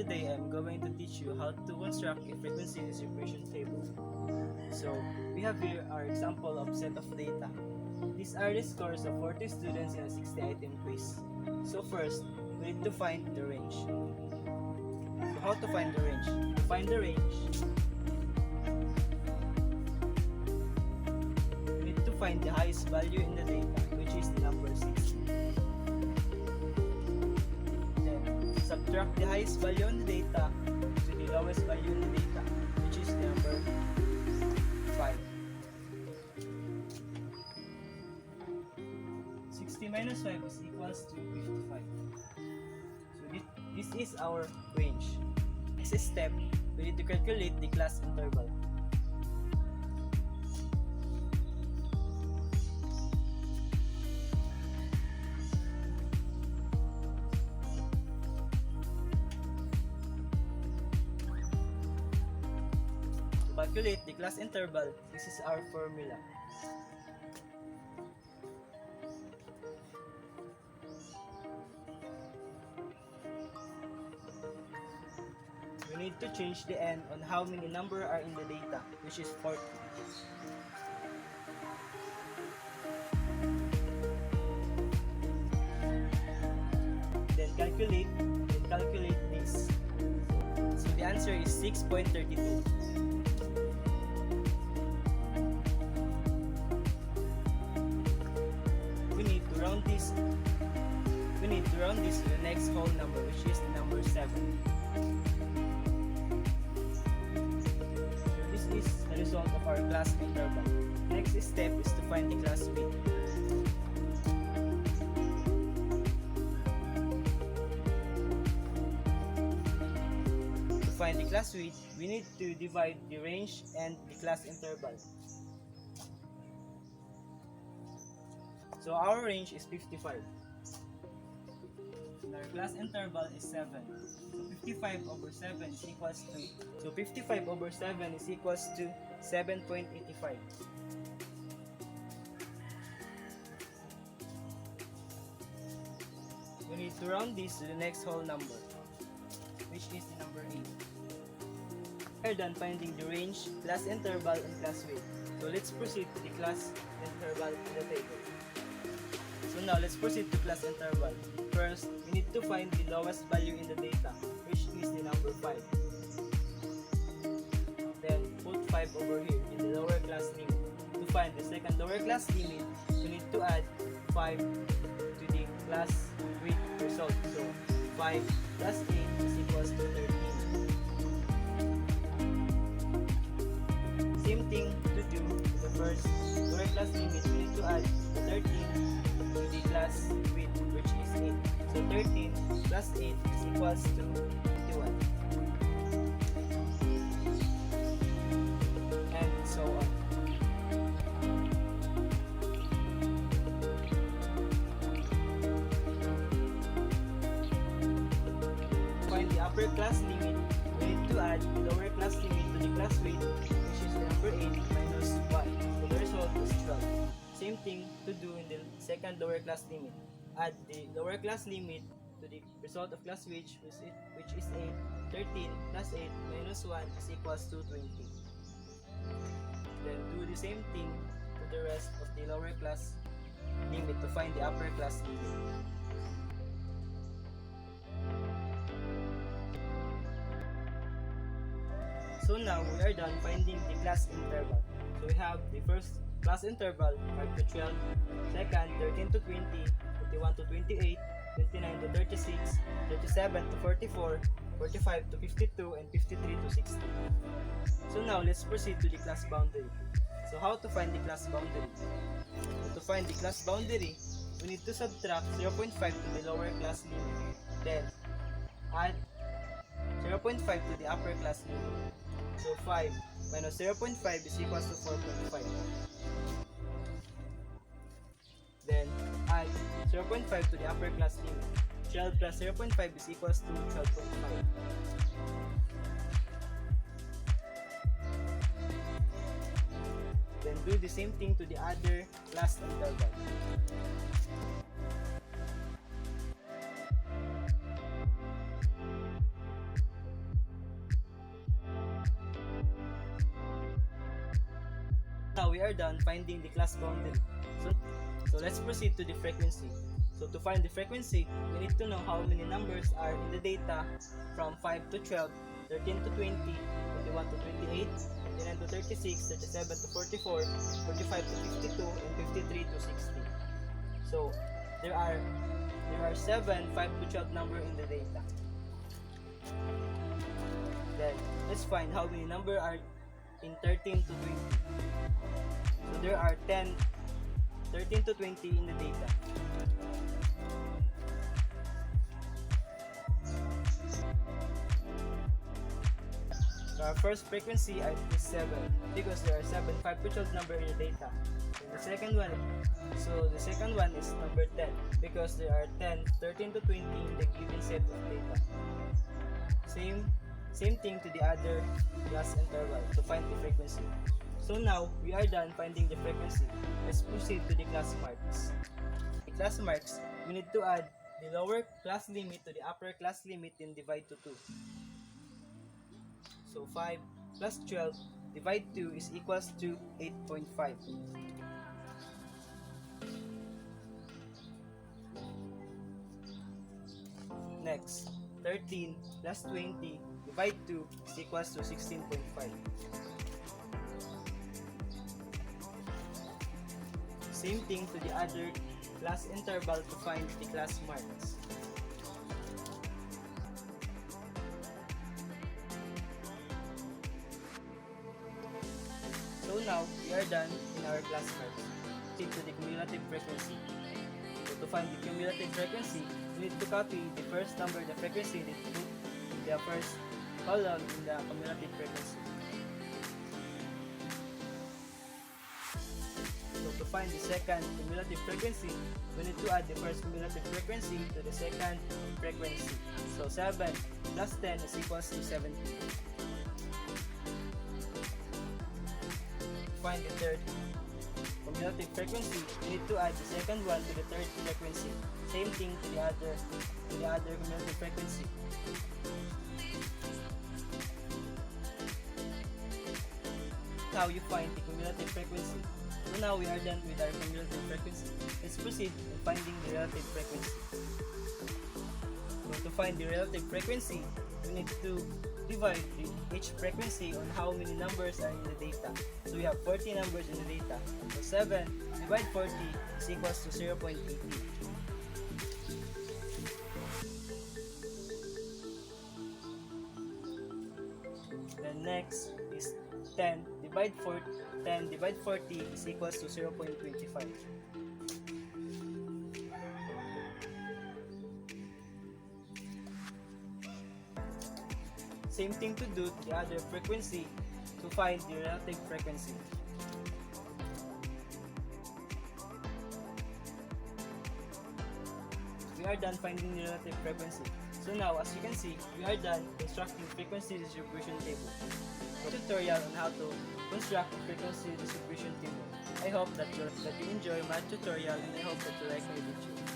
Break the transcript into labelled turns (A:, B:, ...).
A: today I'm going to teach you how to construct a frequency distribution table. So we have here our example of set of data. These are the scores of 40 students in a 60-item quiz. So first, we need to find the range. So how to find the range? To find the range, we need to find the highest value in the data, which is the number 60. Subtract the highest value on the data to the lowest value in the data, which is the number 5. 60 minus 5 is equals to 55. So this is our range. As a step, we need to calculate the class interval. Calculate the class interval, this is our formula. We need to change the n on how many number are in the data, which is 40. Then calculate this. So the answer is 6.32. We need to round this to the next whole number, which is the number 7. So this is the result of our class interval. Next step is to find the class width. To find the class width, we need to divide the range and the class interval. So our range is 55. And our class interval is 7. So 55 over 7 is equals to 7.85. We need to round this to the next whole number, which is the number 8. We are done finding the range, class interval, and class width. So let's proceed to the class interval in the table. So now let's proceed to class interval. First, we need to find the lowest value in the data, which is the number 5. Then put 5 over here in the lower class limit. To find the second lower class limit, we need to add 5 to the class width result. So 5 plus 8 is equals to 13. Same thing to do to the first lower class limit, we need to add 13 to the class width, which is 8. So 13 plus 8 is equals to 21. And so on. Find the upper class limit, we need to add the lower class limit to the class width, which is the number 8 minus 1. So the result is 12. Same thing to do in the second lower class limit. Add the lower class limit to the result of class width, which is 8. 13 plus 8 minus 1 is equals to 20. Then do the same thing to the rest of the lower class limit to find the upper class limit. So now we are done finding the class interval. So we have the first class interval 5 to 12, second 13 to 20, 21 to 28, 29 to 36, 37 to 44, 45 to 52, and 53 to 60. So now let's proceed to the class boundary. So how to find the class boundary? So to find the class boundary, we need to subtract 0.5 to the lower class limit. Then add 0.5 to the upper class limit. So 5 minus 0.5 is equals to 4.5. Then add 0.5 to the upper class limit. 12 plus 0.5 is equals to 12.5. Then do the same thing to the other class interval. now we are done finding the class boundary. So let's proceed to the frequency. So to find the frequency, we need to know how many numbers are in the data from 5 to 12, 13 to 20, 21 to 28, 29 to 36, 37 to 44, 45 to 52, and 53 to 60. So there are 7 5 to 12 number in the data. Then let's find how many number are in 13 to 20. So there are 13 to 20 in the data. So our first frequency is 7 because there are 7 5 to 12 number in the data. And the second one is number 10 because there are 13 to 20 in the given set of data. Same thing to the other class interval to find the frequency. So now we are done finding the frequency. Let's proceed to the class marks. The class marks, we need to add the lower class limit to the upper class limit and divide to 2. So 5 plus 12 divide 2 is equals to 8.5. Next, 13 plus 20 divide 2 is equals to 16.5. Same thing to the other class interval to find the class marks. So now, we are done in our class marks. Proceed to the cumulative frequency. So to find the cumulative frequency, we need to copy the first number, the frequency, to the first column in the cumulative frequency. So to find the second cumulative frequency, we need to add the first cumulative frequency to the second frequency. So 7 plus 10 is equals to 70. Find the third cumulative frequency, we need to add the second one to the third frequency. Same thing to the other cumulative frequency. How you find the cumulative frequency. So now we are done with our cumulative frequency. Let's proceed in finding the relative frequency. So to find the relative frequency, we need to divide each frequency on how many numbers are in the data. So we have 40 numbers in the data. So 7 divide 40 is equals to 0.80. And next is 10 divide 40 is equals to 0.25. Same thing to do to the other frequency to find the relative frequency. We are done finding the relative frequency. So now, as you can see, we are done constructing frequency distribution table. So tutorial on how to construct a frequency distribution table. I hope that you enjoy my tutorial and I hope that you like my video.